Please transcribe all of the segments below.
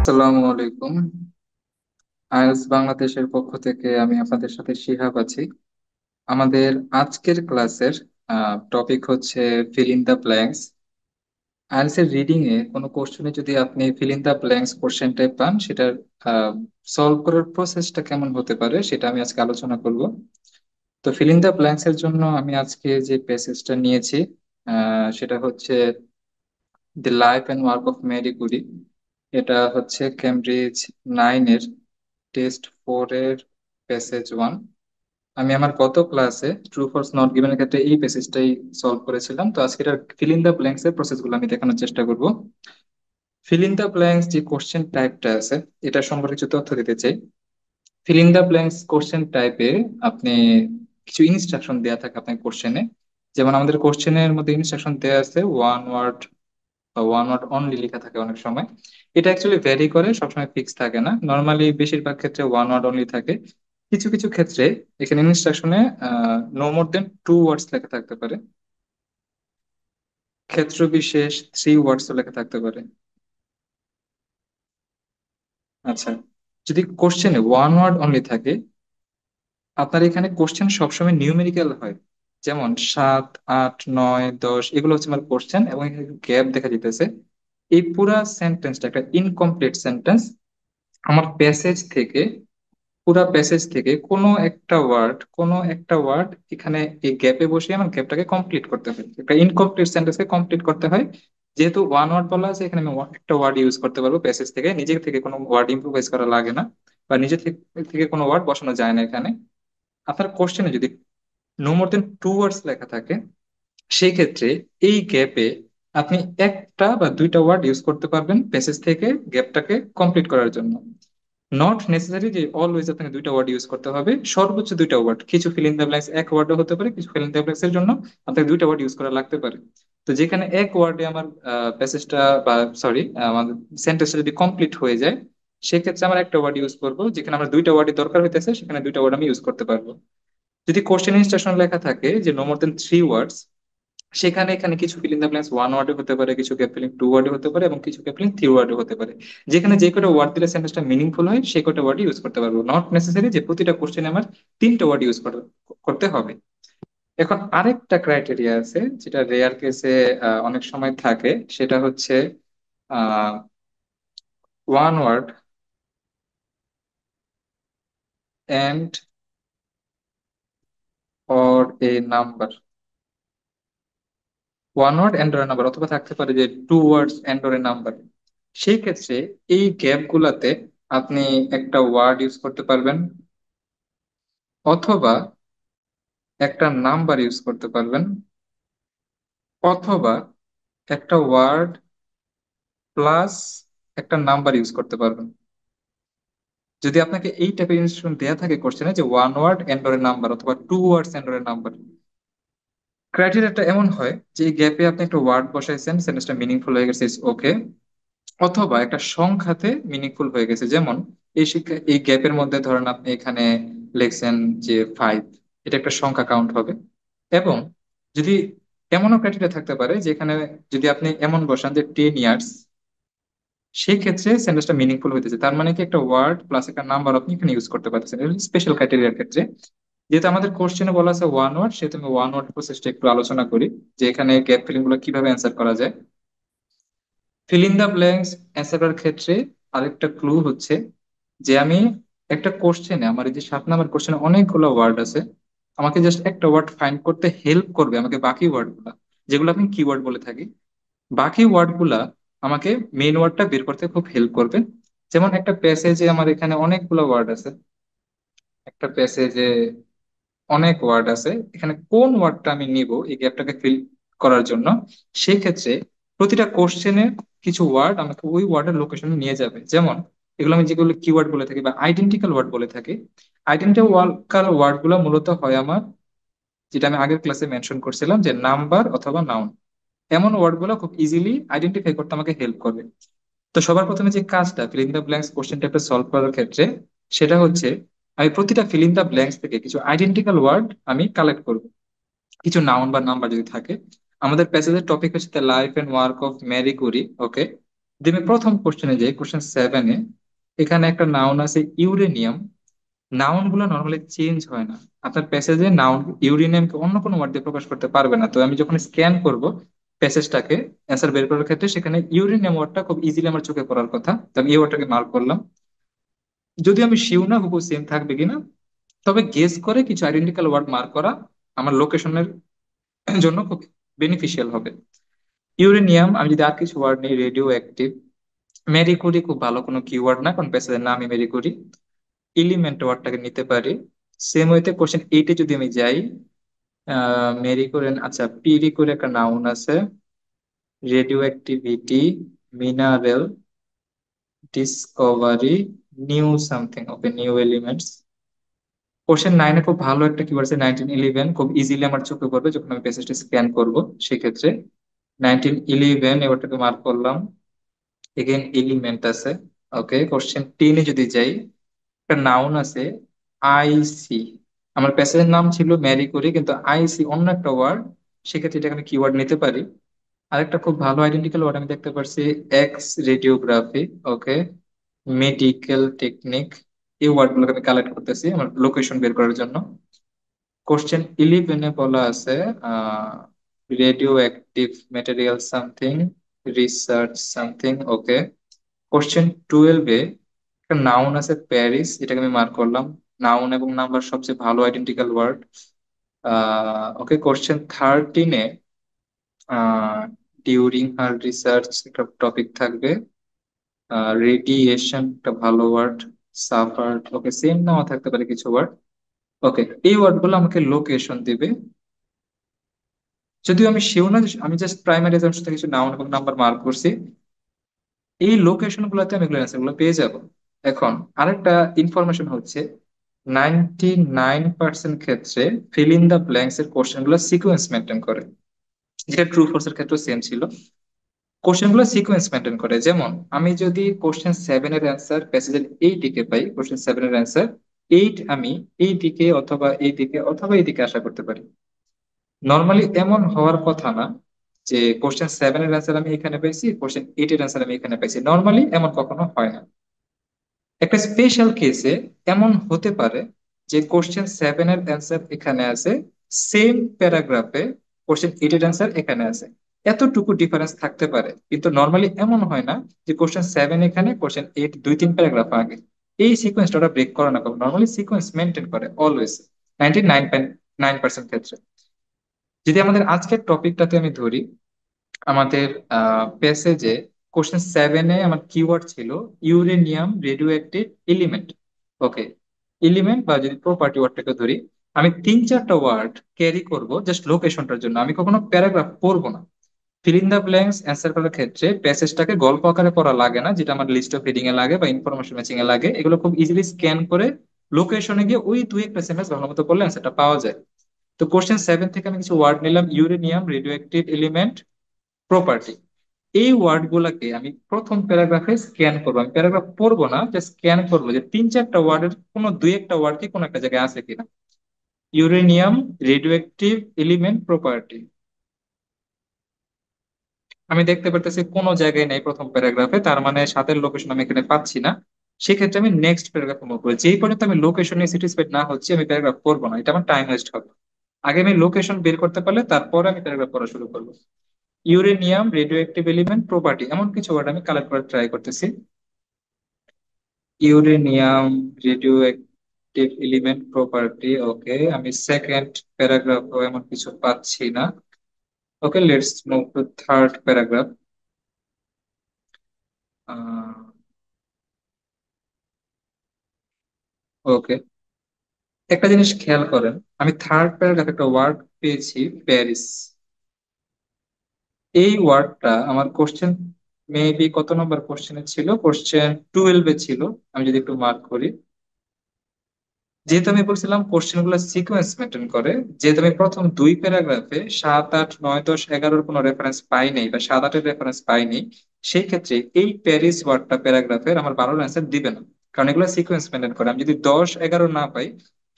আসসালামু আলাইকুম। আইএলটিএস বাংলাদেশের পক্ষ থেকে আমি আপনাদের সাথে শিহাব আছি। আমাদের আজকের ক্লাসের টপিক হচ্ছে feel in the blanks. IELTS এর রিডিং এ কোনো কোশ্চেনে যদি আপনি feel in the blanks question type পান, সেটার সলভ করার প্রসেসটা কেমন হতে পারে সেটা আমি আজকে আলোচনা করব। তো ফিল ইন দ্য ব্ল্যাঙ্কস এর জন্য আমি আজকে যে প্যাসেজটা নিয়েছি সেটা হচ্ছে the life and work of Marie Curie. এটা হচ্ছে কেমব্রিজ 9 এর টেস্ট 4 এর প্যাসেজ 1। আমি আমার গত ক্লাসে ট্রু ফলস নট গিভেন এর ক্ষেত্রে এই প্যাসেজটাই সলভ করেছিলাম। তো আজকে এটা ফিল ইন দ্য ব্ল্যাঙ্কস এর প্রসেস গুলো আমি দেখানোর চেষ্টা করব। ফিল ইন দ্য ব্ল্যাঙ্কস যে কোশ্চেন টাইপটা আছে, এটা সম্পর্কে কিছু তথ্য দিতে চাই। Feel in the blanks question টাইপে আপনি কিছু ইনস্ট্রাকশন দেওয়া থাকে আপনার কোশ্চেনে। যেমন আমাদের কোশ্চেনের মধ্যে ইনস্ট্রাকশন দেওয়া আছে ওয়ান ওয়ার্ড বা ওয়ান ওয়ার্ড অনলি লেখা থাকে অনেক সময়। এটা অ্যাকচুয়ালি ভ্যারি করে, সবসময় ফিক্স থাকে না। নর্মালি বেশিরভাগ ক্ষেত্রে ওয়ান ওয়ার্ড অনলি থাকে। কিছু কিছু ক্ষেত্রে এখানে ইনস্ট্রাকশনে নো মোর দেন 2 ওয়ার্ডস লেখা থাকতে পারে। ক্ষেত্র বিশেষ 3 ওয়ার্ডস লেখা থাকতে পারে। আচ্ছা, যদি কোশ্চেনে ওয়ান ওয়ার্ড অনলি থাকে, আপনার এখানে কোশ্চেন সবসময় নিউমেরিক্যাল হয়। যেমন 7, 8, 9, 10 এগুলো হচ্ছে আমার কোশ্চেন, এবং এখানে গ্যাপ দেখা যেতেছে। এই পুরা সেন্টেন্সটা একটা ইনকমপ্লিট সেন্টেন্স। আমার প্যাসেজ থেকে, পুরা প্যাসেজ থেকে কোনো একটা ওয়ার্ড এখানে এই গ্যাপে বসে আমার গ্যাপটাকে কমপ্লিট করতে হয়, একটা ইনকমপ্লিট সেন্টেন্সকে কমপ্লিট করতে হয়। যেহেতু ওয়ান ওয়ার্ড বলা আছে, এখানে আমি একটা ওয়ার্ড ইউজ করতে পারবো প্যাসেজ থেকে, নিজে থেকে কোনো ওয়ার্ড ইম্প্রোভাইজ করা লাগে না, বা নিজে থেকে থেকে কোনো ওয়ার্ড বসানো যায় না এখানে। আপনার কোশ্চেনে যদি নো মোর দেন 2 ওয়ার্ডস লেখা থাকে, সেই ক্ষেত্রে এই গ্যাপে আপনি একটা বা দুইটা ওয়ার্ড ইউজ করতে পারবেন প্যাসেজ থেকে গ্যাপটাকে কমপ্লিট করার জন্য। নট নেসেসারি যে অলওয়েজ আপনাকে দুইটা ওয়ার্ড ইউজ করতে হবে, সর্বোচ্চ দুইটা ওয়ার্ড। কিছু ফিল ইন দ্য ব্ল্যাঙ্কস এক ওয়ার্ডও হতে পারে, কিছু ফিল ইন দ্য ব্ল্যাঙ্কস এর জন্য আপনাকে দুইটা ওয়ার্ড ইউজ করা লাগতে পারে। তো যেখানে এক ওয়ার্ডে আমার প্যাসেজটা বা সরি আমাদের সেন্টেন্সটা যদি কমপ্লিট হয়ে যায়, সেক্ষেত্রে আমরা একটা ওয়ার্ড ইউজ করবো। যেখানে আমার দুইটা ওয়ার্ডের দরকার হইতেছে, সেখানে দুইটা ওয়ার্ড আমি ইউজ করতে পারবো। যদি কোশ্চেন ইনস্ট্রাকশন লেখা থাকে যে নো মোর দেন 3 ওয়ার্ডস, সেখানে এখানে কিছু feel in the blanks one ওয়ার্ডে হতে পারে, কিছু গ্যাপ ফিলিং 2 ওয়ার্ডে হতে পারে, এবং কিছু গ্যাপ ফিলিং 3 ওয়ার্ডে হতে পারে। যেখানে যে কটা ওয়ার্ড দিলে সেন্টেন্সটা মিনিংফুল হয়, সেই কটা ওয়ার্ড ইউজ করতে পারবো। নট নেসেসারি যে প্রতিটা কোশ্চেনে আমার তিনটা ওয়ার্ড ইউজ করতে হবে। এখন আরেকটা ক্রাইটেরিয়া আছে, যেটা রেয়ার কেসে অনেক সময় থাকে। সেটা হচ্ছে one word and or a number. One word and or a number, অথবা থাকতে পারে যে 2 words and or a number. সেই ক্ষেত্রে এই গ্যাপ গুলাতে আপনি একটা ওয়ার্ড ইউজ করতে পারবেন, অথবা একটা নাম্বার ইউজ করতে পারবেন, অথবা একটা ওয়ার্ড প্লাস একটা নাম্বার ইউজ করতে পারবেন। যদি আপনাকে এই টাইপের ইনস্ট্রাকশন দেয়া থাকে কোশ্চেনে যে one word and or a number, অথবা 2 words and or a number, ক্রাইটেরিয়াটা এমন হয় যে এই গ্যাপে আপনি একটা ওয়ার্ড বসাইছেন, সেন্টেন্সটা মিনিংফুল হয়ে গেছে, ওকে, অথবা একটা সংখ্যাতে মিনিংফুল হয়ে গেছে। যেমন এই গ্যাপের মধ্যে ধরেন আপনি এখানে লিখছেন যে 5, এটা একটা সংখ্যা কাউন্ট হবে। এবং যদি এমনও ক্রাইটেরিয়া থাকতে পারে যেখানে যদি আপনি এমন বসান যে 10 ইয়ার্স, সেই ক্ষেত্রে সেন্টেন্সটা মিনিংফুল হইতেছে। তার মানে কি একটা ওয়ার্ড প্লাস একটা নাম্বার আপনি এখানে ইউজ করতে পারতেছেন স্পেশাল ক্রাইটেরিয়ার ক্ষেত্রে। যেহেতু আমাদের কোশ্চেনে বলা আছে ওয়ান ওয়ার্ড, সেহেতু আমি ওয়ান ওয়ার্ড প্রসেসটা একটু আলোচনা করি, যে এখানে গ্যাপ ফিলিং গুলো কিভাবে অ্যান্সার করা যায়। Fill in the blanks answer করার ক্ষেত্রে আরেকটা ক্লু হচ্ছে যে আমি একটা কোশ্চেনে, আমার এই যে 7 নম্বর কোশ্চেনে অনেকগুলো ওয়ার্ড আছে, আমাকে জাস্ট একটা ওয়ার্ড ফাইন্ড করতে হেল্প করবে আমাকে বাকি ওয়ার্ড গুলা, যেগুলো আমি কিওয়ার্ড বলে থাকি। বাকি ওয়ার্ড গুলা আমাকে মেইন ওয়ার্ডটা বের করতে খুব হেল্প করবে। যেমন একটা প্যাসেজে আমার এখানে অনেকগুলো ওয়ার্ড আছে, একটা প্যাসেজে অনেক ওয়ার্ড আছে, এখানে কোন ওয়ার্ডটা আমি নিব এই গ্যাপটাকে ফিল করার জন্য। সেক্ষেত্রে প্রতিটা কোশ্চেনে কিছু ওয়ার্ড আমাকে ওই ওয়ার্ডের লোকেশনে নিয়ে যাবে। যেমন এগুলো আমি যেগুলো কিওয়ার্ড বলে থাকি বা আইডেন্টিক্যাল ওয়ার্ড বলে থাকি। আইডেন্টিক্যাল ওয়ার্ড গুলো মূলত হয় আমার, যেটা আমি আগের ক্লাসে মেনশন করছিলাম, যে নাম্বার অথবা নাউন। এমন ওয়ার্ড গুলো খুব ইজিলি আইডেন্টিফাই করতে আমাকে হেল্প করবে। তো সবার প্রথমে যে কাজটা fill in the blanks question টাইপটা সলভ করার ক্ষেত্রে, সেটা হচ্ছে আমি প্রতিটা ফিল ইন দ্য ব্ল্যাঙ্কস থেকে কিছু আইডেন্টিক্যাল ওয়ার্ড আমি কালেক্ট করব। কিছু নাউন বা নাম্বার যদি থাকে। আমাদের প্যাসেজের টপিক হচ্ছে the life and work of Marie Curie, okay. যদি আমি প্রথম কোশ্চেনে যাই, কোশ্চেন 7-এ, এখানে একটা নাউন আছে ইউরেনিয়াম। নাউন গুলো নর্মালি চেঞ্জ হয় না। আপনার প্যাসেজে নাউন ইউরেনিয়ামকে অন্য কোনো ওয়ার্ড দিয়ে প্রকাশ করতে পারবে না। তো আমি যখন স্ক্যান করব প্যাসেজটাকে অ্যান্সার বের করার ক্ষেত্রে, সেখানে ইউরেনিয়াম ওয়ার্ডটা খুব ইজিলি আমার চোখে পড়ার কথা, তো আমি এই ওয়ার্ডটাকে মার্ক করলাম। যদি আমি শিওর না হুবহু সেম থাকবে কিনা, তবে গেস করে কিছু আইডেন্টিক্যাল ওয়ার্ড মার্ক করা আমার লোকেশনের জন্য খুব বেনিফিশিয়াল হবে। ইউরেনিয়াম, আমি যদি আর কিছু ওয়ার্ড নেই, রেডিও অ্যাক্টিভ, মেরি কুরি খুব ভালো কোনো কিওয়ার্ড না, কারণ প্যাসেজের নামই মেরি কুরি। এলিমেন্ট ওয়ার্ডটাকে নিতে পারি। সেম ওয়েতে কোশ্চেন 8-এ যদি আমি যাই, মেরি কুরি, আচ্ছা পিরি করে একটা নাউন আছে, radioactivity, mineral, discovery, new something, okay new elements. Question 9-এ খুব ভালো একটা কিওয়ার্ড আছে 1911, খুব ইজিলি আমার চোখে পড়বে যখন আমি প্যাসেজটা স্ক্যান করব। সেক্ষেত্রে 1911 এবারটাকে মার্ক করলাম। এগেন এলিমেন্ট আছে। ওকে, কোশ্চেন 10-এ যদি যাই, একটা নাউন আছে আইসি। আমার প্যাসেজের নাম ছিল ম্যারি করি, কিন্তু আইসি অন্য একটা ওয়ার্ড, সেক্ষেত্রে এটাকে আমি কিওয়ার্ড নিতে পারি। আরেকটা খুব ভালো আইডেন্টিক্যাল ওয়ার্ড আমি দেখতে পারছি, এক্স রেডিওগ্রাফি। ওকে, মেডিকেল টেকনিক। এই ওয়ার্ড গুলোকে আমি কালেক্ট করতেছি আমার লোকেশন বের করার জন্য। কোশ্চেন 11-এ বলা আছে radioactive material something, research something. Okay, question 12-এ একটা নাউন আছে প্যারিস, এটাকে আমি মার্ক করলাম। নাউন এবং নাম্বার সবচেয়ে ভালো আইডেন্টিক্যাল ওয়ার্ড। ওকে, কোশ্চেন 13-এ ডিউরিং হার রিসার্চ একটা টপিক থাকবে। রেডিয়েশন একটা ভালো ওয়ার্ড। সাফার, ওকে সেম নাও থাকতে পারে কিছু ওয়ার্ড। ওকে, এই ওয়ার্ড গুলো আমাকে লোকেশন দিবে। যদিও আমি শিওর না, আমি জাস্ট প্রাইমারি এক্সাম্পশন থেকে কিছু নাউন এবং নাম্বার মার্ক করছি। এই লোকেশন গুলোতে আমি এগুলো অ্যান্সার গুলো পেয়ে যাব। এখন আরেকটা ইনফরমেশন হচ্ছে, 99% ক্ষেত্রে ফিল ইন দা ব্ল্যাঙ্কস এর কোশ্চেন গুলো সিকোয়েন্স মেনটেন করে, যেটা ট্রু ফলস এর ক্ষেত্রে সেম ছিল। কোশ্চেন গুলো সিকোয়েন্স মেনটেন করে, যেমন আমি যদি কোশ্চেন 7 এর অ্যান্সার প্যাসেজের এই দিকে পাই, কোশ্চেন 7 এর অ্যান্সার 8, আমি এই দিকে অথবা এই দিকে অথবা এই দিকে আশা করতে পারি। নর্মালি এমন হওয়ার কথা না যে কোশ্চেন 7 এর অ্যান্সার আমি এখানে পাইছি, কোশ্চেন 8 এর অ্যান্সার আমি এখানে পাইছি, নর্মালি এমন কখনো হয় না। একটা স্পেশাল কেসে এমন হতে পারে যে কোশ্চেন 7 এর অ্যান্সার এখানে আছে, সেম প্যারাগ্রাফে কোশ্চেন 8 এর অ্যান্সার এখানে আছে। এতটুকু ডিফারেন্স থাকতে পারে, কিন্তু নর্মালি এমন হয় না যে কোশ্চেন 7 এখানে, কোশ্চেন 8 2-3 প্যারাগ্রাফ আগে। এই সিকোয়েন্সটা ওরা ব্রেক করে না, নর্মালি সিকোয়েন্স মেনটেন করে অলওয়েজ, 99.9% ক্ষেত্রে। যদি আমাদের আজকের টপিকটাতে আমি ধরি, আমাদের প্যাসেজে কোশ্চেন 7-এ আমার কিওয়ার্ড ছিল uranium radioactive element. Okay, element বা যদি প্রপার্টি ওয়ার্ডটাকে ধরি, আমি 3-4টা ওয়ার্ড ক্যারি করব জাস্ট লোকেশনটার জন্য, আমি কখনো প্যারাগ্রাফ পড়বো না। Fill in the blanks answer করার ক্ষেত্রে প্যাসেজটাকে গল্প আকারে পড়া লাগে না, যেটা আমার লিস্ট অফ রিডিং এ লাগে বা ইনফরমেশন ম্যাচিং এ লাগে। এগুলো খুব ইজিলি স্ক্যান করে লোকেশনে গিয়ে ওই দুই একটা সেন্টেন্স ভালো মতো করলে অ্যান্সারটা পাওয়া যায়। তো কোশ্চেন 7 থেকে আমি কিছু ওয়ার্ড নিলাম, uranium radioactive element, property. এই ওয়ার্ড গুলাকে আমি প্রথম প্যারাগ্রাফে স্ক্যান করবো, আমি প্যারাগ্রাফ পড়বো না, জাস্ট স্ক্যান করবো যে 3-4টা ওয়ার্ডের কোনো দুই একটা ওয়ার্ড কি কোনো একটা জায়গায় আছে কিনা। Uranium radioactive element property, আমি দেখতে পারতেছি কোনো জায়গায় নেই প্রথম প্যারাগ্রাফে, তার মানে সাতের লোকেশন আমি এখানে পাচ্ছি না। সেক্ষেত্রে আমি নেক্সট প্যারাগ্রাফে মুভ করি, যেই পর্যন্ত আমি লোকেশন নিয়ে স্যাটিসফাইড না হচ্ছি আমি প্যারাগ্রাফ পড়বো না, এটা আমার টাইম ওয়েস্ট হবে। আগে আমি লোকেশন বের করতে পারলে তারপরে আমি প্যারাগ্রাফ পড়া শুরু করবো। Uranium radioactive element property, এমন কিছু ওয়ার্ড আমি কালেক্ট করার ট্রাই করতেছি। Uranium radioactive element property, okay, আমি সেকেন্ড প্যারাগ্রাফ এমন কিছু পাচ্ছি না। Okay, let's move to third paragraph. Okay, একটা জিনিস খেয়াল করেন, আমি থার্ড প্যারাগ্রাফ একটা ওয়ার্ড পেয়েছি, প্যারিস। এই ওয়ার্ডটা আমার কোশ্চেন মেবি কত নম্বর কোশ্চেনে ছিল, কোশ্চেন 12-এ ছিল। আমি যদি একটু মার্ক করি, যেহেতু আমি বলছিলাম কোশ্চেন গুলো সিকোয়েন্স মেনটেন করে, যেহেতু আমি প্রথম দুই প্যারাগ্রাফে 7 8 9 10 11-র কোনো রেফারেন্স পাইনি বা 7 8-এর রেফারেন্স পাইনি, সেই ক্ষেত্রে এই প্যারিস ওয়ার্ডটা প্যারাগ্রাফের আমার 12-এর অ্যান্সার দিবে না, কারণ এগুলো সিকোয়েন্স মেনটেন করে। আমি যদি 10 11 না পাই,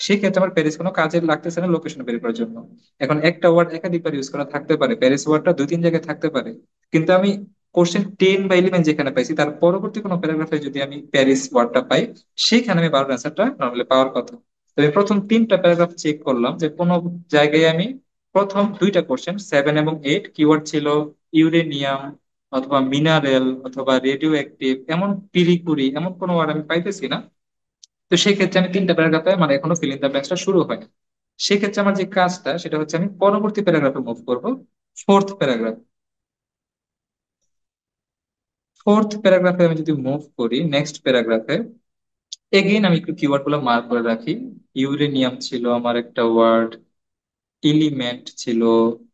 সেই ক্ষেত্রে আমার প্যারিস কোনো কাজে লাগতেছে না লোকেশন বের করার জন্য। এখন একটা ওয়ার্ড একাধিকবার ইউজ করা থাকতে পারে, প্যারিস ওয়ার্ডটা 2-3 জায়গায় থাকতে পারে, কিন্তু আমি কোশ্চেন 10 বা 11 যেখানে পাইছি তার পরবর্তী কোনো প্যারাগ্রাফে যদি আমি প্যারিস ওয়ার্ডটা পাই, সেখানে আমি বারোর অ্যান্সারটা নর্মালি পাওয়ার কথা। তবে প্রথম 3টা প্যারাগ্রাফ চেক করলাম যে কোনো জায়গায় আমি প্রথম 2টা কোশ্চেন 7 এবং 8 কিওয়ার্ড ছিল ইউরেনিয়াম অথবা মিনারেল অথবা রেডিও অ্যাক্টিভ, এমন পিরিকুরি এমন কোনো ওয়ার্ড আমি পাইতেছি না। তো সেই ক্ষেত্রে আমি 3টা প্যারাগ্রাফে মানে এখনো ফিল ইন দ্য ব্ল্যাঙ্কসটা শুরু হয়নি। সেক্ষেত্রে আমার যে কাজটা সেটা হচ্ছে আমি পরবর্তী প্যারাগ্রাফে মুভ করব। ফোর্থ প্যারাগ্রাফ, ফোর্থ প্যারাগ্রাফে আমি যদি মুভ করি, নেক্সট প্যারাগ্রাফে এগেইন আমি একটু কিওয়ার্ড গুলো মার্ক করে রাখি। ইউরেনিয়াম ছিল আমার একটা ওয়ার্ড, এলিমেন্ট ছিল,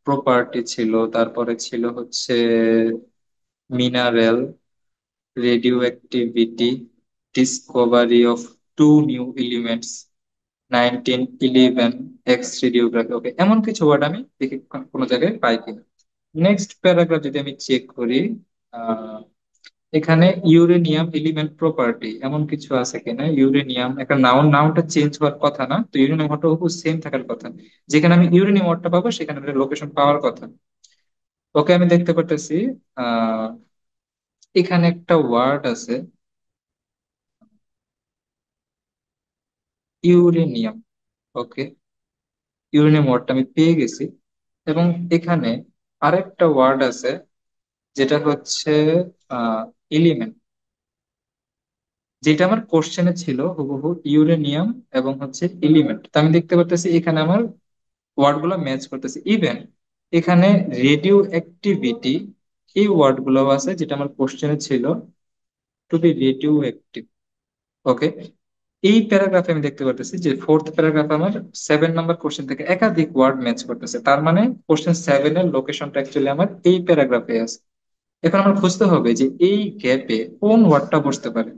প্রপার্টি ছিল, তারপরে ছিল হচ্ছে mineral, radioactivity, discovery of two new elements, 1911 X radiography. Okay, এমন কিছু ওয়ার্ড আমি দেখি কোনো জায়গায় পাই কিনা। নেক্সট প্যারাগ্রাফ যদি আমি চেক করি, আহ, এখানে ইউরেনিয়াম এলিমেন্ট প্রপার্টি এমন কিছু আছে কিনা। ইউরেনিয়াম একটা নাউন, নাউনটা চেঞ্জ হওয়ার কথা না, তো ইউরেনিয়াম ওয়ার্ডটা সেম থাকার কথা। যেখানে আমি ইউরেনিয়াম ওয়ার্ডটা পাবো সেখানে লোকেশন পাওয়ার কথা। ওকে, আমি দেখতে পারতেছি আহ এখানে একটা ওয়ার্ড আছে ইউরেনিয়াম। ওকে, ইউরেনিয়াম ওয়ার্ডটা আমি পেয়ে গেছি। এবং এখানে আরেকটা ওয়ার্ড আছে যেটা হচ্ছে এলিমেন্ট, যেটা আমার কোশ্চেনে ছিল হুবহু ইউরেনিয়াম এবং হচ্ছে এলিমেন্ট। তো আমি দেখতে পারতেছি এখানে আমার ওয়ার্ড গুলো ম্যাচ করতেছে। ইভেন এখানে রেডিও অ্যাক্টিভিটি এই ওয়ার্ড গুলো আছে যেটা আমার কোশ্চেনে ছিল টু বি রেডিও অ্যাক্টিভ। ওকে, এই প্যারাগ্রাফে আমি দেখতে পারতেছি যে ফোর্থ প্যারাগ্রাফ আমার 7 নম্বর কোশ্চেন থেকে একাধিক ওয়ার্ড ম্যাচ করতেছে। তার মানে কোশ্চেন 7 এর লোকেশনটা অ্যাকচুয়ালি আমার এই প্যারাগ্রাফে আছে। এখন আমার খুঁজতে হবে যে এই গ্যাপে কোন ওয়ার্ডটা বসতে পারে।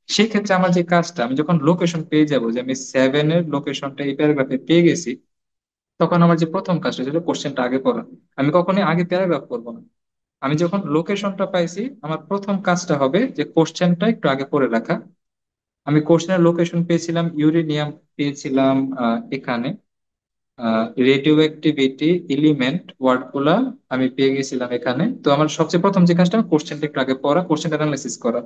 সেই ক্ষেত্রে আমার যে কাজটা, আমি যখন লোকেশন পেয়ে যাব যে আমি 7 এর লোকেশনটা এই প্যারাগ্রাফে পেয়ে গেছি, তখন আমার যে প্রথম কাজটা ছিল কোশ্চেনটা আগে পড়া। আমি কখনোই আগে প্যারাগ্রাফ করবো না। আমি যখন লোকেশনটা পাইছি, আমার প্রথম কাজটা হবে যে কোশ্চেনটা একটু আগে পড়ে রাখা। আমি কোশ্চেনের লোকেশন পেয়েছিলাম ইউরেনিয়াম, পেয়েছিলাম এখানে রেডিও অ্যাক্টিভিটি, এলিমেন্ট ওয়ার্ড গুলা আমি পেয়ে গেছিলাম এখানে। তো আমার সবচেয়ে প্রথম যে কাজটা কোশ্চেনটা একটু আগে পড়া, কোশ্চেন অ্যানালাইসিস করা।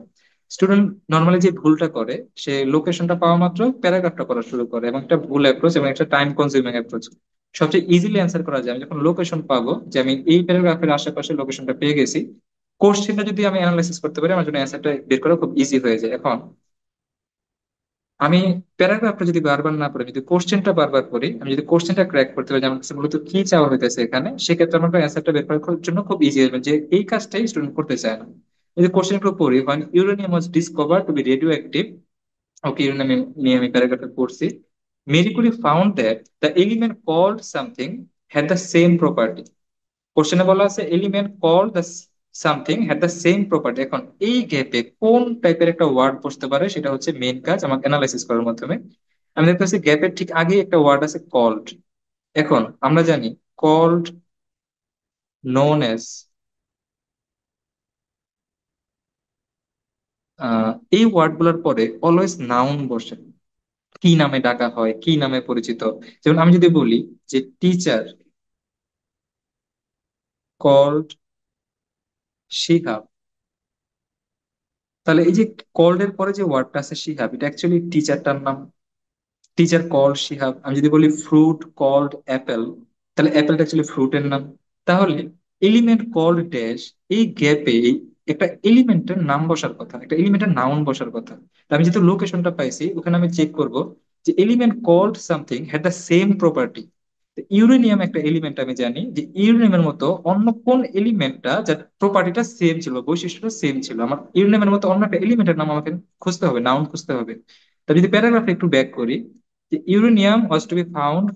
স্টুডেন্ট নর্মালি যে ভুলটা করে, সে লোকেশনটা পাওয়া মাত্র প্যারাগ্রাফটা পড়া শুরু করে, এবং একটা ভুল অ্যাপ্রোচ এবং একটা টাইম কনজিউমিং অ্যাপ্রোচ। সবচেয়ে ইজিলি অ্যান্সার করা যায় আমি যখন লোকেশন পাবো, যে আমি এই প্যারাগ্রাফের আশেপাশে লোকেশনটা পেয়ে গেছি, কোশ্চেনটা যদি আমি অ্যানালাইসিস করতে পারি আমার জন্য অ্যান্সারটা বের করা খুব ইজি হয়ে যায়। এখন আমি প্যারাগ্রাফটা যদি বারবার না পড়ে যদি কোশ্চেনটা বারবার পড়ি, আমি যদি কোশ্চেনটা ক্র্যাক করতে পারি যে আমার কাছে মূলত কি চাওয়া হইতেছে এখানে, সেক্ষেত্রে আমার অ্যান্সারটা বের করার জন্য খুব ইজি হবে, যে এই কাজটাই স্টুডেন্ট করতে চায় না। যদি কোশ্চেন গুলো পড়ি, when uranium was discovered to be radioactive, okay uranium নিয়ে আমি প্যারাগ্রাফে পড়ছি। Marie Curie found that the element called something had the same property. কোশ্চেনে বলা আছে element call the something had the same property. এখন এই গ্যাপে কোন টাইপের একটা ওয়ার্ড বসতে পারে সেটা হচ্ছে মেইন কাজ আমাকে অ্যানালাইসিস করার মাধ্যমে। আমি দেখতেছি গ্যাপের ঠিক আগে একটা ওয়ার্ড আছে কল্ড। এখন আমরা জানি কল্ড, নোন এজ, এই ওয়ার্ড গুলোর পরে অলওয়েজ নাউন বসে। কি নামে ডাকা হয়, কি নামে পরিচিত। যেমন আমি যদি বলি যে টিচার কল্ড শিহাব, তাহলে এই যে কল্ড এর পরে যে ওয়ার্ডটা আছে শিহাব, এটা অ্যাকচুয়ালি টিচারটার নাম। Teacher called Shihab. আমি যদি বলি ফ্রুট কল্ড অ্যাপেল, তাহলে অ্যাপেলটা অ্যাকচুয়ালি ফ্রুটের নাম। তাহলে এলিমেন্ট কল্ড ড্যাশ, এই গ্যাপে একটা এলিমেন্টের নাম বসার কথা, একটা এলিমেন্টের নাউন বসার কথা। তো আমি যেহেতু লোকেশনটা পাইছি, ওখানে আমি চেক করব যে element called something had the same property. Uranium একটা এলিমেন্ট, আমি জানি যে ইউরেনিয়ামের মতো অন্য কোন এলিমেন্টটা যার প্রপার্টিটা সেম ছিল, বৈশিষ্ট্যটা সেম ছিল। আমার ইউরেনিয়ামের মতো অন্য একটা এলিমেন্টের নাম আমাকে খুঁজতে হবে, নাউন খুঁজতে হবে। তা যদি প্যারাগ্রাফে একটু ব্যাক করি, the uranium was to be found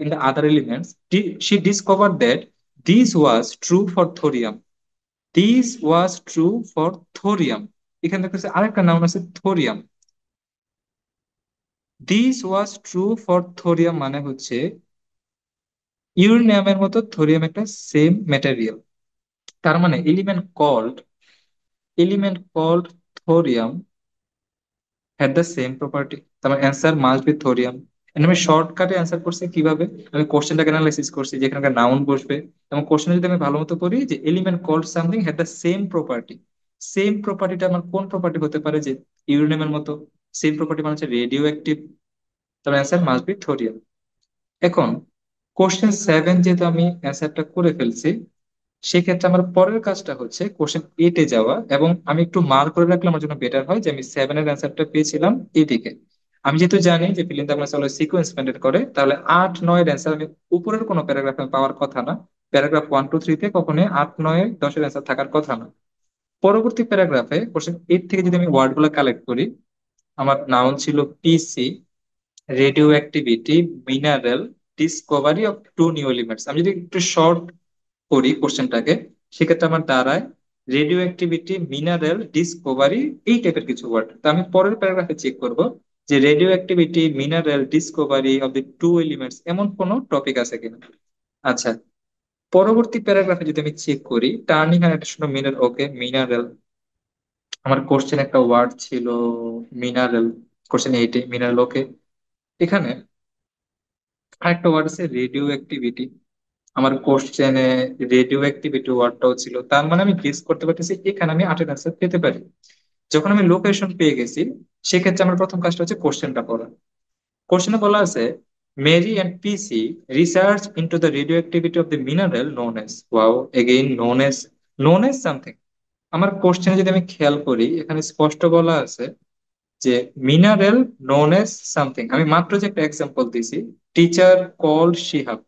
in the other elements. She discovered that this was true for thorium. This was true for thorium. এখানে দেখতেছে আরেকটা নাম আছে thorium. This was true for thorium মানে হচ্ছে ইউরেনিয়ামের মতো থোরিয়াম একটা সেম ম্যাটেরিয়াল। তার মানে element called thorium had the same property. তার মানে answer must be thorium. And আমি শর্টকাটে অ্যান্সার করছি কিভাবে, আমি কোশ্চেনটাকে অ্যানালাইসিস করছি যেখানে নাউন বসবে, এবং কোশ্চেনে যদি আমি ভালো মতো করি যে element called something had the same property, same প্রপার্টিটা আমার কোন প্রপার্টি হতে পারে, যে ইউরেনিয়ামের মতো। সেম প্রপার্টি মানে হচ্ছে রেডিও অ্যাক্টিভ, তার অ্যান্সার মাস্ট বি থোরিয়াম। এখন কোশ্চেন 7 যেহেতু আমি অ্যান্সারটা করে ফেলছি, সেক্ষেত্রে আমার পরের কাজটা হচ্ছে কোশ্চেন 8-এ যাওয়া, এবং আমি একটু মার্ক করে রাখলে আমার জন্য বেটার হয় যে আমি 7-এর অ্যান্সারটা পেয়েছিলাম এইদিকে। আমি যেহেতু জানি যে ফিল ইন দ্য ব্ল্যাঙ্কস হলো সিকোয়েন্স মেনটেন করে, তাহলে 8-9-এর অ্যান্সার আমি উপরের কোনো প্যারাগ্রাফে পাওয়ার কথা না। প্যারাগ্রাফ 1 2 3-তে কখনোই 8 9 10-এর অ্যান্সার থাকার কথা না। পরবর্তী প্যারাগ্রাফে কোশ্চেন 8 থেকে যদি আমি ওয়ার্ড গুলো কালেক্ট করি, আমার নাউন ছিল পিসি, radioactivity, mineral, discovery of two new elements. আমি যদি একটু শর্ট করি কোশ্চেনটাকে, সেক্ষেত্রে আমার দাঁড়ায় রেডিও অ্যাক্টিভিটি, মিনারেল, ডিসকভারি, এই টাইপের কিছু ওয়ার্ড। তো আমি পরের প্যারাগ্রাফে চেক করব যে radioactivity, mineral, discovery of the two elements এমন কোনো টপিক আছে কিনা। আচ্ছা, পরবর্তী প্যারাগ্রাফে যদি আমি চেক করি, turning and adhesion of mineral, okay mineral, আমার কোশ্চেন একটা ওয়ার্ড ছিল মিনারেল, কোশ্চেন 8-এ মিনারেল, ওকে। এখানে আরেকটা ওয়ার্ড আছে রেডিও অ্যাক্টিভিটি, আমার কোশ্চেনে রেডিও অ্যাক্টিভিটি ওয়ার্ডটাও ছিল, তার মানে আমি গেস করতে পারতেছি এখানে আমি 8-এর অ্যান্সার পেতে পারি। যখন আমি লোকেশন পেয়ে গেছি, সেক্ষেত্রে আমার প্রথম কাজটা হচ্ছে কোশ্চেনটা পড়া। কোশ্চেনে বলা আছে মেরি অ্যান্ড পিসি research into the radioactivity of the mineral known as, wow, again known as something. আমার কোশ্চেনে যদি আমি খেয়াল করি, এখানে স্পষ্ট বলা আছে যে মিনারেল নোন এস সামথিং। আমি মাত্র যে একটা এক্সাম্পল দিছি, টিচার কল্ড শিহাব,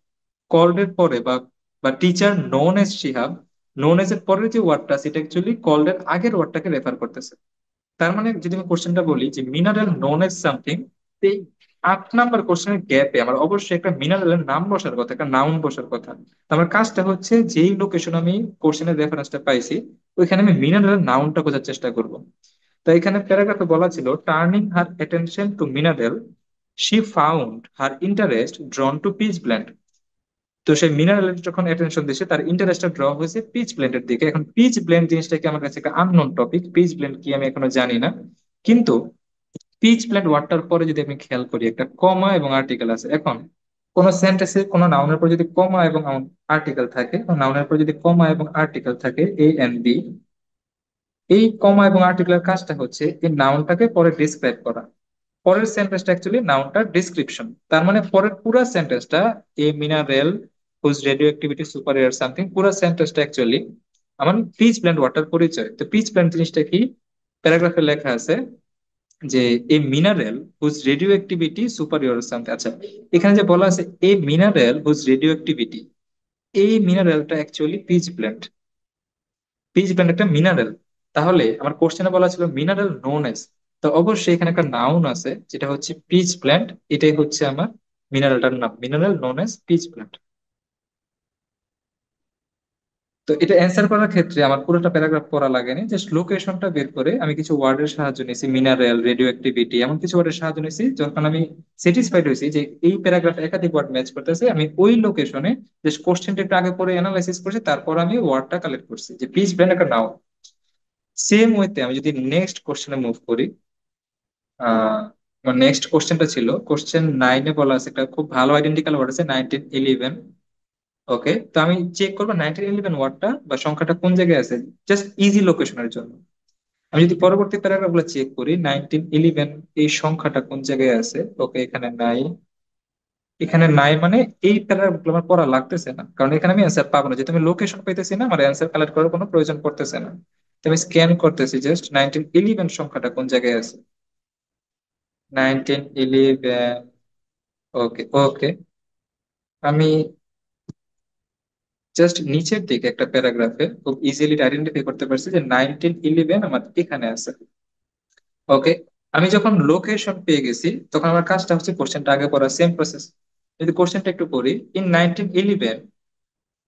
কল্ড এর পরে বা বা teacher known as Shihab, known as এর পরের যে ওয়ার্ডটা সেটা অ্যাকচুয়ালি কল্ড এর আগের ওয়ার্ডটাকে রেফার করতেছে। তার মানে যদি আমি কোশ্চেনটা বলি যে মিনারেল নোন এজ সামথিং, এই 8 নাম্বার কোশ্চেনের গ্যাপে আমার অবশ্যই একটা মিনারেলের নাম বসার কথা, একটা নাউন বসার কথা। তো আমার কাজটা হচ্ছে যেই লোকেশন আমি কোশ্চেনের রেফারেন্সটা পাইছি, ওইখানে আমি মিনারেলের নাউনটা বোঝার চেষ্টা করব। তো এখানে প্যারাগ্রাফে বলা ছিল turning her attention to mineral, she found her interest drawn to pitchblende. তো সেই মিনারেলের যখন অ্যাটেনশন দিয়েছে, তার ইন্টারেস্টটা ড্র হয়েছে পিচ ব্লেন্ডের দিকে। এখন পিচ ব্লেন্ড জিনিসটা কি আমার কাছে একটা আননোন টপিক, পিচ ব্লেন্ড কি আমি এখনো জানি না। কিন্তু পিচ ব্লেন্ড ওয়ার্ডটার পরে যদি আমি খেয়াল করি, একটা কমা এবং আর্টিকেল আছে। এখন কোন সেন্টেন্সে কোন নাউনের পর যদি কমা এবং আর্টিকেল থাকে, নাউনের পর যদি কমা এবং আর্টিকেল থাকে A and B, এই কমা এবং আর্টিকেলের কাজটা হচ্ছে এই নাউনটাকে পরে ডিসক্রাইব করা। পরের সেন্টেন্সটা অ্যাকচুয়ালি নাউনটার ডিসক্রিপশন। তার মানে পরের পুরো সেন্টেন্সটা, a mineral whose radioactivity superior something, পুরো সেন্টেন্সটা অ্যাকচুয়ালি আমার পিচ ব্লেন্ড ওয়াটার পরিচয়। তো পিচ ব্লেন্ড জিনিসটা কি, প্যারাগ্রাফে লেখা আছে যে a mineral whose radioactivity superior something. আচ্ছা, এখানে যে বলা আছে a mineral whose radioactivity, এই মিনারেলটা actually pitch blende. Pitch blende একটা মিনারেল। তাহলে আমার কোশ্চেনে বলা ছিল মিনারেল নোন এস, তো অবশ্যই এখানে একটা নাউন আছে যেটা হচ্ছে পিচ প্ল্যান্ট। এটাই হচ্ছে আমার মিনারেলটার নাম, mineral known as pitchblende. তো এটা অ্যান্সার করার ক্ষেত্রে আমার পুরোটা প্যারাগ্রাফ পড়া লাগেনি, জাস্ট লোকেশনটা বের করে আমি কিছু ওয়ার্ডের সাহায্য নিয়েছি, মিনারেল, রেডিও অ্যাক্টিভিটি, এমন কিছু ওয়ার্ডের সাহায্য নিয়েছি। যখন আমি স্যাটিসফাইড হয়েছি যে এই প্যারাগ্রাফে একাধিক ওয়ার্ড ম্যাচ করতেছে, আমি ওই লোকেশনে জাস্ট কোশ্চেনটা একটু আগে পরে অ্যানালাইসিস করছি, তারপর আমি ওয়ার্ডটা কালেক্ট করছি যে পিচ ব্লেন্ড একটা নাউন। সেম ওয়েতে আমি যদি নেক্সট কোশ্চেনে মুভ করি, আমার নেক্সট কোশ্চেনটা ছিল কোশ্চেন 9-এ বলা আছে একটা খুব ভালো আইডেন্টিক্যাল ওয়ার্ড আছে 1911। ওকে, তো আমি চেক করবো 1911 ওয়ার্ডটা বা সংখ্যাটা কোন জায়গায় আছে, জাস্ট ইজি লোকেশনের জন্য। আমি যদি পরবর্তী প্যারাগ্রাফ গুলো চেক করি, 1911 এই সংখ্যাটা কোন জায়গায় আছে, ওকে এখানে নাই। এখানে নাই মানে এই প্যারাগ্রাফ গুলো আমার পড়া লাগতেছে না, কারণ এখানে আমি অ্যান্সার পাবো না, যেহেতু আমি লোকেশন পাইতেছি না, আমার অ্যান্সার কালেক্ট করার কোনো প্রয়োজন পড়তেছে না। তো আমি স্ক্যান করতেছি জাস্ট 1911 সংখ্যাটা কোন জায়গায় আছে। 1911, ওকে ওকে। আমি জাস্ট নিচের দিকে একটা প্যারাগ্রাফে খুব ইজিলি আইডেন্টিফাই করতে পারছি যে 1911 আমার এখানে আছে। ওকে, আমি যখন লোকেশন পেয়ে গেছি, তখন আমার কাজটা হচ্ছে কোশ্চেনটা আগে পড়া, সেম প্রসেস। যদি কোশ্চেনটা একটু পড়ি, in 1911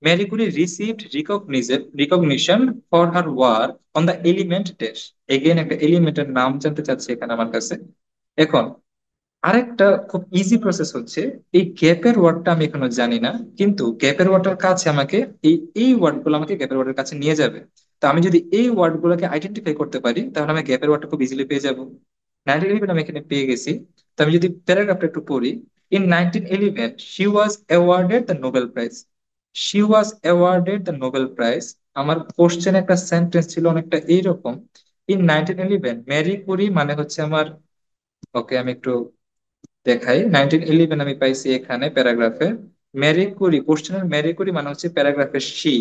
Marie Curie received recognition for her work on the element dash. Again একটা এলিমেন্টের নাম জানতে চাচ্ছে এখানে আমার কাছে। এখন আরেকটা খুব ইজি প্রসেস হচ্ছে, এই গ্যাপের ওয়ার্ডটা আমি এখনো জানি না, কিন্তু গ্যাপের ওয়ার্ডটার কাছে আমাকে এই এই ওয়ার্ড গুলো আমাকে গ্যাপের ওয়ার্ডের কাছে নিয়ে যাবে। তো আমি যদি এই ওয়ার্ড গুলোকে আইডেন্টিফাই করতে পারি, তাহলে আমি গ্যাপের ওয়ার্ডটা খুব ইজিলি পেয়ে যাবো। 1911 আমি এখানে পেয়ে গেছি। তো আমি যদি প্যারাগ্রাফটা একটু পড়ি, In 1911 she was awarded the Nobel Prize. She was awarded the Nobel Prize. আমার কোশ্চেন একটা সেন্টেন্স ছিল অনেকটা এইরকম, ইন 1911 ম্যারি কুরি মানে হচ্ছে আমার, ওকে আমি একটু দেখাই, 1911 আমি পাইছি এখানে প্যারাগ্রাফে, ম্যারি কুরি, কোশ্চেনের ম্যারি কুরি মানে হচ্ছে প্যারাগ্রাফে she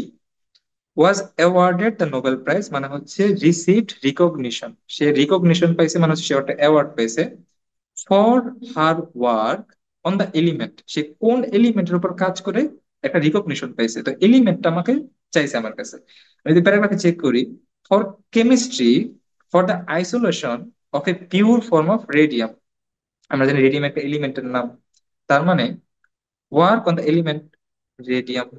was awarded the Nobel prize মানে হচ্ছে রিসিভড রিকগনিশন, সে রিকগনিশন পাইছে মানে হচ্ছে সে একটা অ্যাওয়ার্ড পাইছে for her work on the element, সে কোন এলিমেন্টের উপর কাজ করে একটা রিকগনিশন পাইছে, তো এলিমেন্টটা আমাকে চাইছে আমার কাছে। আমি যদি প্যারাগ্রাফে চেক করি, for chemistry for the isolation of a pure form of radium, আমরা জানি রেডিয়াম একটা এলিমেন্টের নাম, তার মানে work on the element radium,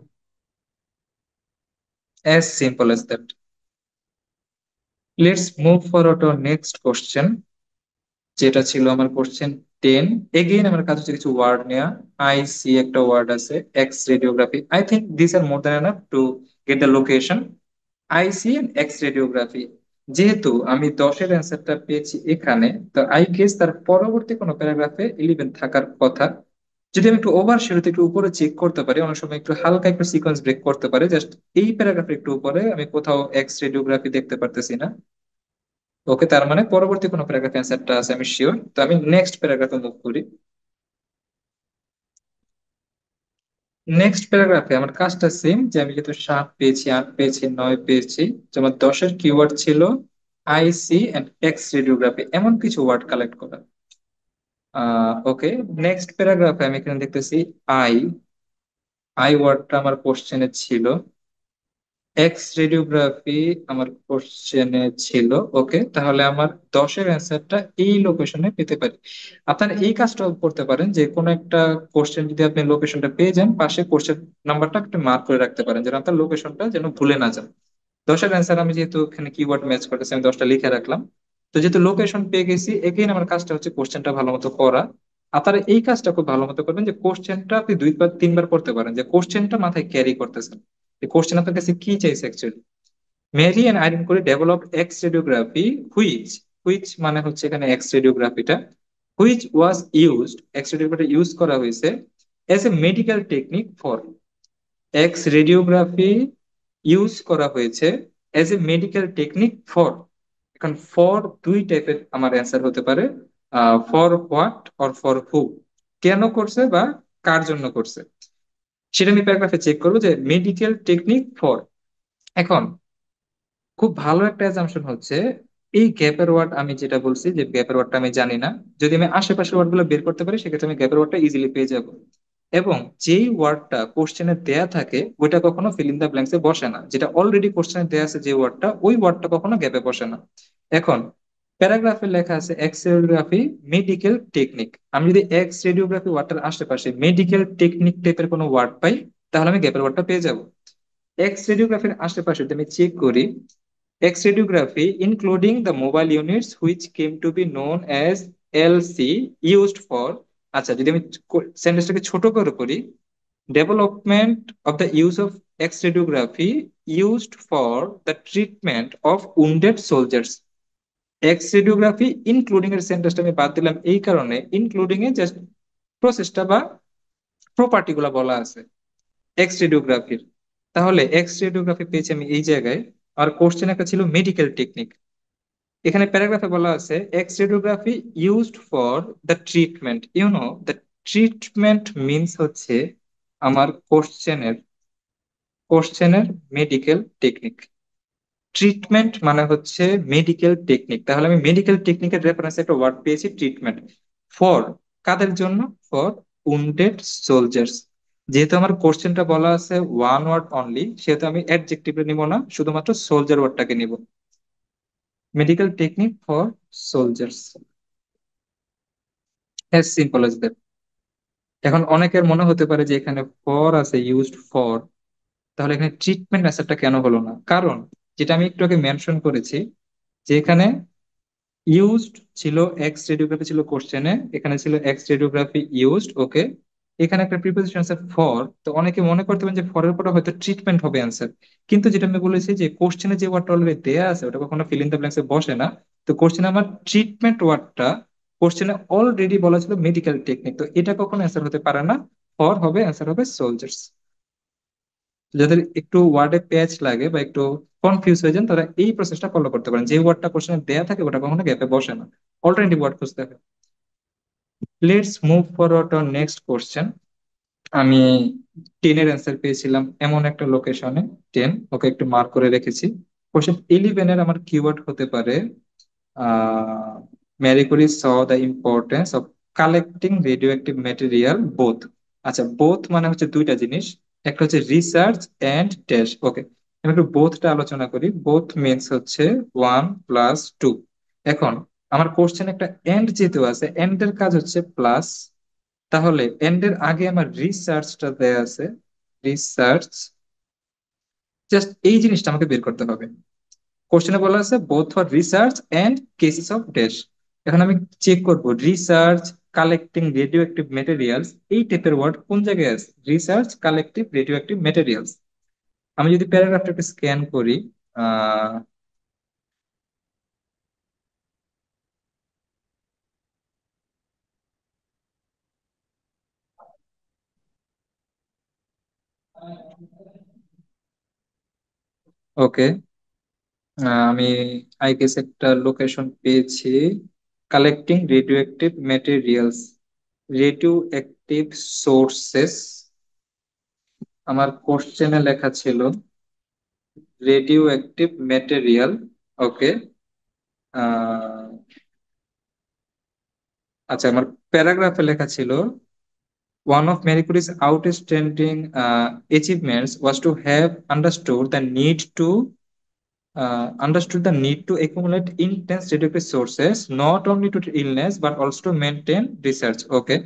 as simple as that. Let's move forward to our next question, যেটা ছিল আমার কোশ্চেন 10। এগেইন আমার কাছে হচ্ছে কিছু ওয়ার্ড নেওয়া। আই সি একটা ওয়ার্ড আছে, X radiography, I think this are more than enough to get the location. I see and X radiography, যেহেতু আমি 10-এর অ্যান্সারটা পেয়েছি এখানে, তো আই গেস তার পরবর্তী কোনো প্যারাগ্রাফে 11 থাকার কথা। যদি আমি একটু ওভার শেডোতে একটু উপরে চেক করতে পারি, অনেক সময় একটু হালকা একটু সিকোয়েন্স ব্রেক করতে পারে, জাস্ট এই প্যারাগ্রাফের একটু উপরে আমি কোথাও এক্স রেডিওগ্রাফি দেখতে পারতেছি না। ওকে, তার মানে পরবর্তী কোনো প্যারাগ্রাফ অ্যান্সারটা আছে আমি শিওর, তো আমি নেক্সট প্যারাগ্রাফে মুভ করি। নেক্সট প্যারাগ্রাফে আমার কাজটা সেম, যে আমি যেহেতু 7 পেয়েছি, 8 পেয়েছি, 9 পেয়েছি, যেমন 10-এর কিওয়ার্ড ছিল আইসি এন্ড এক্স রেডিওগ্রাফি, এমন কিছু ওয়ার্ড কালেক্ট করা। ওকে, নেক্সট প্যারাগ্রাফে আমি এখানে দেখতেছি আই, আই ওয়ার্ডটা আমার কোশ্চেনে ছিল, এক্স রেডিওগ্রাফি আমার কোশ্চেনে ছিল। ওকে, তাহলে আমার 10-এর অ্যান্সারটা এই লোকেশনে পেতে পারি। আপনারা এই কাজটা করতে পারেন যে কোনো একটা কোশ্চেন যদি আপনি লোকেশনটা পেয়ে যান, পাশে কোশ্চেন নাম্বারটা একটু মার্ক করে রাখতে পারেন, যেন আপনার লোকেশনটা যেন ভুলে না যান। 10-এর অ্যান্সার আমি যেহেতু এখানে কিওয়ার্ড ম্যাচ করতেছি, আমি 10টা লিখে রাখলাম। তো যেহেতু লোকেশন পেয়ে গেছি, এগেইন আমার কাজটা হচ্ছে কোশ্চেনটা ভালো মতো করা। আপনারা এই কাজটা খুব ভালো মতো করবেন যে কোশ্চেনটা আপনি 2 বার 3 বার পড়তে পারেন, যে কোশ্চেনটা মাথায় ক্যারি করতেছেন, এই কোশ্চেন আপনার কাছে কি চাইছে অ্যাকচুয়ালি। মেরি এন্ড আইরিন করে develop X radiography which, which মানে হচ্ছে এখানে এক্স রেডিওগ্রাফিটা, which was used, X radiography use করা হয়েছে as a medical technique for, X radiography use করা হয়েছে as a medical technique for. এখন ফর দুই টাইপের আমার অ্যান্সার হতে পারে, for what or for who, কেন করছে বা কার জন্য করছে, সেটা আমি প্যারাগ্রাফে চেক করবো যে মেডিকেল টেকনিক ফর। এখন খুব ভালো একটা অ্যাজাম্পশন হচ্ছে এই গ্যাপের ওয়ার্ড, আমি যেটা বলছি যে গ্যাপের ওয়ার্ডটা আমি জানি না, যদি আমি আশেপাশের ওয়ার্ড গুলো বের করতে পারি সেক্ষেত্রে আমি গ্যাপের ওয়ার্ডটা ইজিলি পেয়ে যাব। এবং যেই ওয়ার্ডটা কোশ্চেনে দেয়া থাকে ওইটা কখনো ফিল ইন দা ব্ল্যাঙ্কসে বসে না, যেটা অলরেডি কোশ্চেনে দেয়া আছে যে ওয়ার্ডটা, ওই ওয়ার্ডটা কখনো গ্যাপে বসে না। এখন প্যারাগ্রাফে লেখা আছে এক্স রেডিওগ্রাফি মেডিকেল টেকনিক, আমি যদি এক্স রেডিওগ্রাফি ওয়ার্ডটার আশেপাশে মেডিকেল টেকনিক টাইপের কোনো ওয়ার্ড পাই, তাহলে আমি গ্যাপের ওয়ার্ডটা পেয়ে যাব। এক্স রেডিওগ্রাফির আশেপাশে যদি আমি চেক করি, X radiography, including the mobile units which came to be known as LC, used for, আচ্ছা যদি আমি সেন্টেন্সটাকে ছোট করে করি, development of the use of X radiography used for the treatment of wounded soldiers. X radiography including এর সেন্টেন্সটা আমি বাদ দিলাম এই কারণে, ইনক্লুডিং এ জাস্ট প্রসেসটা বা প্রপার্টি গুলা বলা আছে এক্স রেডিওগ্রাফির, তাহলে এক্স রেডিওগ্রাফি পেয়েছি আমি এই জায়গায়। আর কোশ্চেন একটা ছিল মেডিকেল টেকনিক, এখানে প্যারাগ্রাফে বলা আছে X radiography used for the treatment, the treatment means হচ্ছে আমার কোশ্চেনের মেডিকেল টেকনিক, ট্রিটমেন্ট মানে হচ্ছে মেডিকেল টেকনিক, তাহলে আমি মেডিকেল টেকনিকের রেফারেন্সে একটা ওয়ার্ড পেয়েছি ট্রিটমেন্ট। ফর কাদের জন্য, ফর উন্ডেড সোলজার্স, যেহেতু আমার কোশ্চেনটা বলা আছে ওয়ান ওয়ার্ড অনলি, সেহেতু আমি অ্যাডজেক্টিভে নিব না, শুধুমাত্র সোলজার ওয়ার্ডটাকে নিব, medical technique for soldiers, as simple as that. এখন অনেকের মনে হতে পারে যে এখানে ফর আছে, ইউজড ফর, তাহলে এখানে ট্রিটমেন্ট অ্যান্সারটা কেন হলো না, কারণ যেটা আমি একটু আগে মেনশন করেছি যে এখানে ইউজড ছিল, এক্স রেডিওগ্রাফি ছিল কোশ্চেনে, এখানে ছিল এক্স রেডিওগ্রাফি ইউজড। ওকে, এখানে একটা প্রিপোজিশন আছে ফর, তো অনেকে মনে করতে পারেন যে ফরের পরে হয়তো ট্রিটমেন্ট হবে অ্যান্সার, কিন্তু যেটা আমি বলেছি যে কোশ্চেনে যে ওয়ার্ডটা অলরেডি দেয়া আছে ওটা কখনো ফিল ইন দ্য ব্ল্যাঙ্কসে বসে না, তো কোশ্চেনে আমার ট্রিটমেন্ট ওয়ার্ডটা কোশ্চেনে অলরেডি বলা ছিল মেডিকেল টেকনিক, তো এটা কখনো অ্যান্সার হতে পারে না। ফর হবে অ্যান্সার হবে সোলজার্স। যাদের একটু ওয়ার্ডে প্যাচ লাগে বা একটু কনফিউজ হয়ে যান, তারা এই প্রসেসটা ফলো করতে পারেন। যে ওয়ার্ডটা কোশ্চেনে দেয়া থাকে ওটা কখনো গ্যাপে বসে না, অল্টারনেটিভ ওয়ার্ড খুঁজতে হবে। Let's move forward on next question. আমি 10-এর অ্যান্সার পেয়েছিলাম এমন একটা লোকেশনে। 10 ওকে একটু মার্ক করে রেখেছি। কোশ্চেন 11-এর আমার কিওয়ার্ড হতে পারে Marie Curie saw the importance of collecting radioactive material both। আচ্ছা, বোথ মানে হচ্ছে দুইটা জিনিস, একটা হচ্ছে রিসার্চ এন্ড ড্যাশ। ওকে, আমি একটু বোথটা আলোচনা করি। বোথ মিনস হচ্ছে 1+2। এখন আমার কোশ্চেন একটা এন্ড যেহেতু আছে, এন্ড এর কাজ হচ্ছে প্লাস, তাহলে এন্ড এর আগে আমার রিসার্চটা দেয়া আছে। রিসার্চ, জাস্ট এই জিনিসটা আমাকে বের করতে হবে। কোশ্চেনে বলা আছে both for research and cases of dash. এখন আমি চেক করব research collecting radioactive materials, এই টাইপের ওয়ার্ড কোন জায়গায় আছে। Research collective radioactive materials. আমি যদি প্যারাগ্রাফটা একটু স্ক্যান করি, আহ ওকে, আমি আই গেস একটা লোকেশন পেয়েছি। Collecting radioactive materials, radioactive sources. আমার কোশ্চেনে লেখা ছিল রেডিও অ্যাক্টিভ মেটেরিয়াল। ওকে, আচ্ছা, আমার প্যারাগ্রাফে লেখা ছিল one of Marie Curie's outstanding achievements was to have understood the need to accumulate intense radioactive sources, not only to treat illness but also to maintain research. Okay,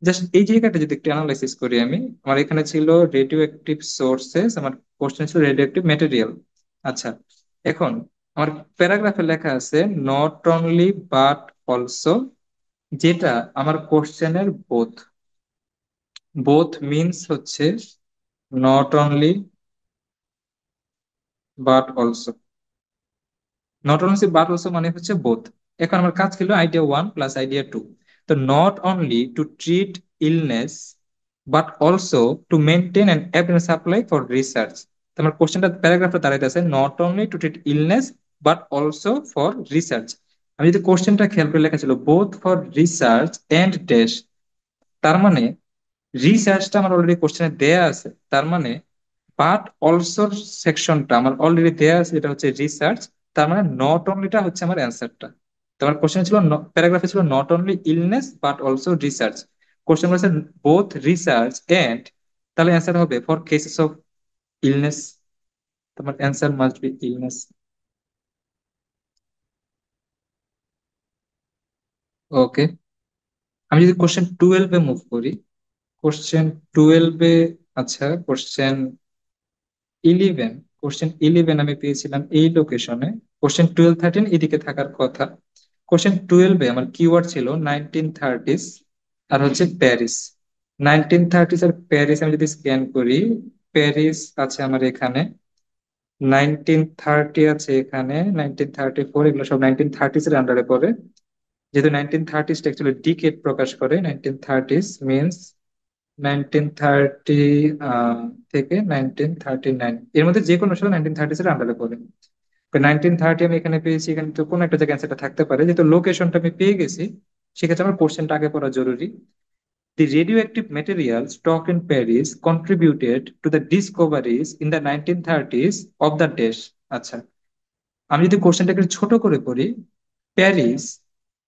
just এই জায়গাটা যদি একটু analysis করি আমি, আমার এখানে ছিল রেডিও অ্যাক্টিভ সোর্সেস, আমার কোশ্চেন ছিল রেডিও অ্যাক্টিভ ম্যাটেরিয়াল। আচ্ছা, এখন আমার প্যারাগ্রাফে লেখা আছে নট অনলি বাট অলসো, যেটা আমার কোশ্চেনের বোথ। বোথ মিনস হচ্ছে not only but also. Not only but also মানে হচ্ছে বোথ। এখন আমার কাজ ছিল আইডিয়া 1 প্লাস আইডিয়া 2। তো not only to treat illness but also to maintain an available supply for research. তো আমার কোশ্চেনটা প্যারাগ্রাফটা দাঁড়াইতে আছে not only to treat illness but also for research. আমি যদি কোশ্চেনটা খেয়াল করে লেখা ছিল both for research and dash, তার মানে রিসার্চটা আমার অলরেডি কোশ্চেনে দেয়া আছে, তার মানে বাট অলসো সেকশনটা আমার অলরেডি দেয়া আছে, এটা হচ্ছে রিসার্চ। তার মানে নট অনলিটা হচ্ছে আমার অ্যান্সারটা। তোমার কোশ্চেন ছিল, প্যারাগ্রাফে ছিল not only illness but also research. Question বলেছে বোথ রিসার্চ এন্ড, তাহলে অ্যান্সার হবে ফর কেসেস অফ ইলনেস। তোমার অ্যান্সার মাস্ট বি ইলনেস। ওকে, আমি যদি কোশ্চেন 12-এ মুভ করি, কোশ্চেন 12-এ, আচ্ছা কোশ্চেন 11, কোশ্চেন 11 আমি পেয়েছিলাম এই লোকেশনে। কোশ্চেন 12 13 এদিকে থাকার কথা। কোশ্চেন 12-এ আমার কিওয়ার্ড ছিল 1930s আর হচ্ছে প্যারিস। 1930s আর প্যারিস আমি যদি স্ক্যান করি, প্যারিস আছে আমার এখানে, 1930 আছে এখানে, 1934, এগুলো সব 1930s এর আন্ডারে পড়ে। যেহেতু 1930s অ্যাকচুয়ালি ডিকেড প্রকাশ করে, 1930s মিনস 1930 থেকে 1939, এর মধ্যে যে কোনো সাল 1930s এর আন্ডারে পড়ে। 1930 আমি এখানে পেয়েছি, এখানে তো কোনো একটা জায়গায় অ্যান্সারটা থাকতে পারে। যেহেতু লোকেশনটা আমি পেয়ে গেছি, সেক্ষেত্রে আমার কোশ্চেনটা আগে পড়া জরুরি। The radioactive materials stocked in Paris contributed to the discoveries in the 1930s of the dash। আচ্ছা, আমি যদি কোশ্চেনটাকে ছোট করে পড়ি, Paris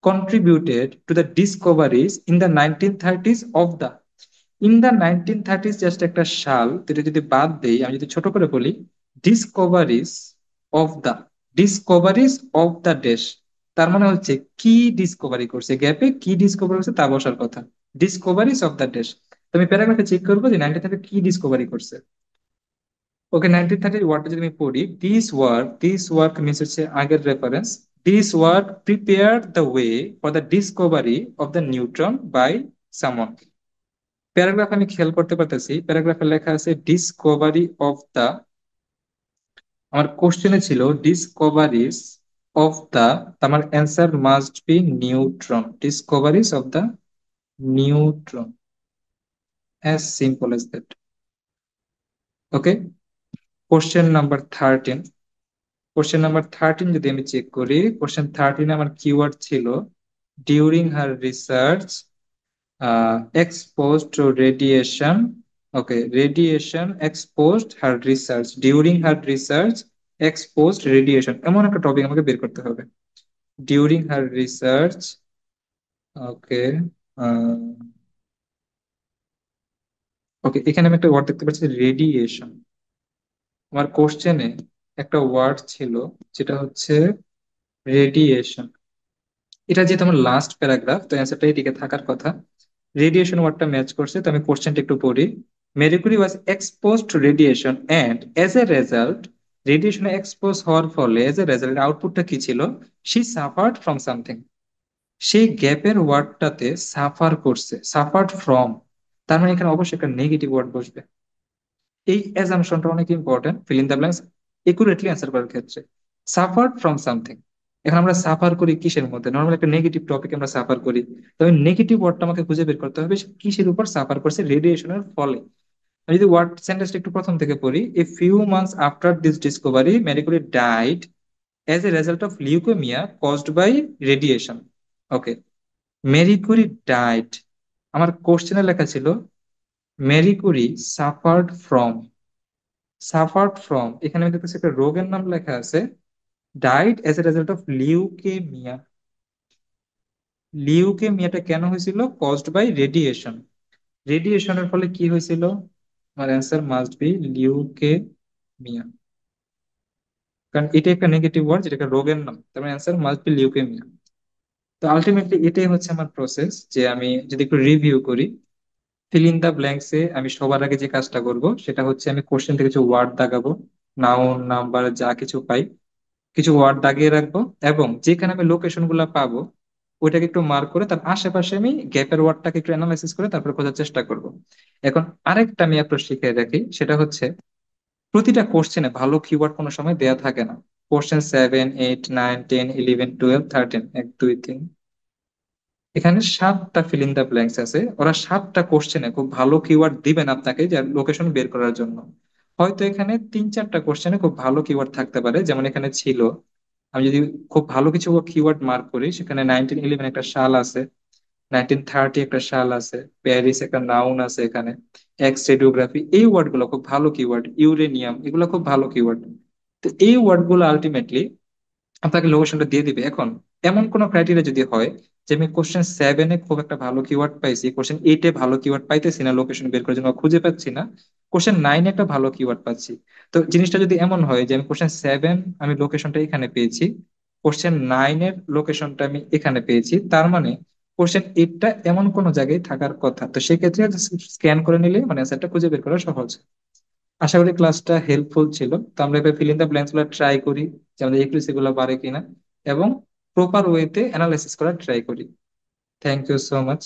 contributed to the discoveries in the 1930s of the, in the 1930s just একটা সাল, তো এটা যদি বাদ দেই, আমি যদি ছোট করে বলি discoveries of the, discoveries of the dash, তার মানে হচ্ছে কি ডিসকভারি করছে, গ্যাপে কি ডিসকভারি করছে তা বসার কথা। ডিসকভারিজ অফ দা ড্যাশ, তো আমি প্যারাগ্রাফে চেক করবো যে 1930 কি ডিসকভারি করছে। ওকে, 1930 ওয়ার্ডটা যদি আমি পড়ি, দিস ওয়ার্ক মিনস হচ্ছে আগের reference. This work prepare the way for the discovery of the neutron by সামন। প্যারাগ্রাফ আমি খেয়াল করতে পারতেছি, প্যারাগ্রাফে লেখা আছে ডিসকভারি অফ দা, আমার কোশ্চেনে ছিল ডিসকভারিজ অফ দ্য, আমার answer must be neutron, discoveries of the neutron, as simple as that. Okay, question number 13। Question number 13 যদি আমি চেক করি, কোশ্চেন 13 আমার কিওয়ার্ড ছিল during her research exposed to radiation. Okay, radiation exposed her research. During her research, exposed radiation. এমন একটা topic আমাকে বের করতে হবে। During her research, okay, ওকে, এখানে আমি একটা ওয়ার্ড দেখতে পাচ্ছি রেডিয়েশন। আমার কোশ্চেনে একটা ওয়ার্ড ছিল যেটা হচ্ছে রেডিয়েশন। এটা যেহেতু আমার লাস্ট প্যারাগ্রাফ, তো অ্যান্সারটা এদিকে থাকার কথা। রেডিয়েশন ওয়ার্ডটা ম্যাচ করছে, তো আমি কোশ্চেনটা একটু পড়ি। Marie Curie was exposed to radiation and as a result, রেডিয়েশনে এক্সপোজ হওয়ার ফলে এজ এ রেজাল্ট আউটপুটটা কি ছিল, শি সাফার্ড ফ্রম সামথিং। সেই গ্যাপের ওয়ার্ডটাতে সাফার করছে, সাফার্ড ফ্রম, তার মানে এখানে অবশ্যই একটা নেগেটিভ ওয়ার্ড বসবে। এই অ্যাজাম্পশনটা অনেক important feel in the blanks accurately answer করার ক্ষেত্রে। সাফার্ড ফ্রম সামথিং, এখন আমরা সাফার করি কিসের মধ্যে? নর্মাল একটা নেগেটিভ টপিক আমরা সাফার করি, তবে নেগেটিভ ওয়ার্ডটা আমাকে খুঁজে বের করতে হবে সে কিসের উপর সাফার করছে, রেডিয়েশনের ফলে। আমি যদি ওয়ার্ড সেন্টেন্সটা একটু প্রথম থেকে পড়ি, a few months after this discovery Marie Curie died as a result of leukemia caused by radiation. Okay, Marie Curie died, আমার কোশ্চেনে লেখা ছিল Marie Curie suffered from, suffered from, এখানে আমি দেখতেছি একটা রোগের নাম লেখা আছে, died as a result of leukemia. লিউকেমিয়াটা কেন হয়েছিল? Caused by radiation. রেডিয়েশনের ফলে কি হয়েছিল? আমার অ্যান্সার মাস্ট বি লিউকেমিয়া, কারণ এটা একটা নেগেটিভ ওয়ার্ড, যেটা একটা রোগের নাম, তার মানে অ্যান্সার মাস্ট বি লিউকেমিয়া। তো আলটিমেটলি এটাই হচ্ছে আমার প্রসেস, যে আমি যদি একটু রিভিউ করি, ফিল ইন দা ব্ল্যাঙ্কস এ আমি সবার আগে যে কাজটা করব সেটা হচ্ছে আমি কোশ্চেন থেকে কিছু ওয়ার্ড দাগাবো, নাউন নাম্বার যা কিছু পাই কিছু ওয়ার্ড দাগিয়ে রাখবো, এবং যেখানে আমি লোকেশন গুলা পাবো ওইটাকে একটু মার্ক করে তার আশেপাশে আমি গ্যাপের ওয়ার্ডটাকে একটু অ্যানালাইসিস করে তারপরে খোঁজার চেষ্টা করব। এখন আরেকটা আমি অ্যাপ্রোচ শিখে রাখি, সেটা হচ্ছে প্রতিটা কোশ্চেনে ভালো কিওয়ার্ড কোনো সময় দেয়া থাকে না। কোশ্চেন 7, 8, 9, 10, 11, 12, 13, 1, 2, 3, এখানে 7টা ফিল ইন দা ব্ল্যাঙ্কস আছে। ওরা 7টা কোশ্চেনে খুব ভালো কিওয়ার্ড দিবেন আপনাকে যে লোকেশন বের করার জন্য। হয়তো এখানে 3-4টা কোশ্চেনে খুব ভালো কিওয়ার্ড থাকতে পারে, যেমন এখানে ছিল, আমি যদি খুব ভালো কিছু কিওয়ার্ড মার্ক করি, সেখানে 1911 একটা সাল আছে, 1930 একটা সাল আছে, প্যারিস একটা নাউন আছে, এখানে এক্স রেডিওগ্রাফি, এই ওয়ার্ড গুলো খুব ভালো কিওয়ার্ড, ইউরেনিয়াম এগুলো খুব ভালো কিওয়ার্ড। তো এই ওয়ার্ড গুলো আলটিমেটলি আপনাকে লোকেশনটা দিয়ে দিবে। এখন এমন কোন ক্রাইটেরিয়া যদি হয় যে আমি কোশ্চেন 7-এ খুব একটা ভালো কিওয়ার্ড পাইছি, কোশ্চেন 8-এ ভালো কিওয়ার্ড পাইতেছি না, লোকেশন বের করার জন্য খুঁজে পাচ্ছি না, কোশ্চেন 9-এ একটা ভালো কিওয়ার্ড পাচ্ছি, তো জিনিসটা যদি এমন হয় যে আমি কোশ্চেন 7 আমি লোকেশনটা এখানে পেয়েছি, কোশ্চেন 9-এর লোকেশনটা আমি এখানে পেয়েছি, তার মানে কোশ্চেন 8টা এমন কোন জায়গায় থাকার কথা, তো সেক্ষেত্রে স্ক্যান করে নিলে মানে অ্যান্সারটা খুঁজে বের করা সহজ। আশা করি ক্লাসটা হেল্পফুল ছিল। তো আমরা এবার ফিল ইন দ্য ব্ল্যাঙ্কস গুলো ট্রাই করি যে আমাদের একুরেসি গুলো বাড়ে কিনা, এবং প্রপার ওয়েতে অ্যানালাইসিস করার ট্রাই করি। Thank you so much.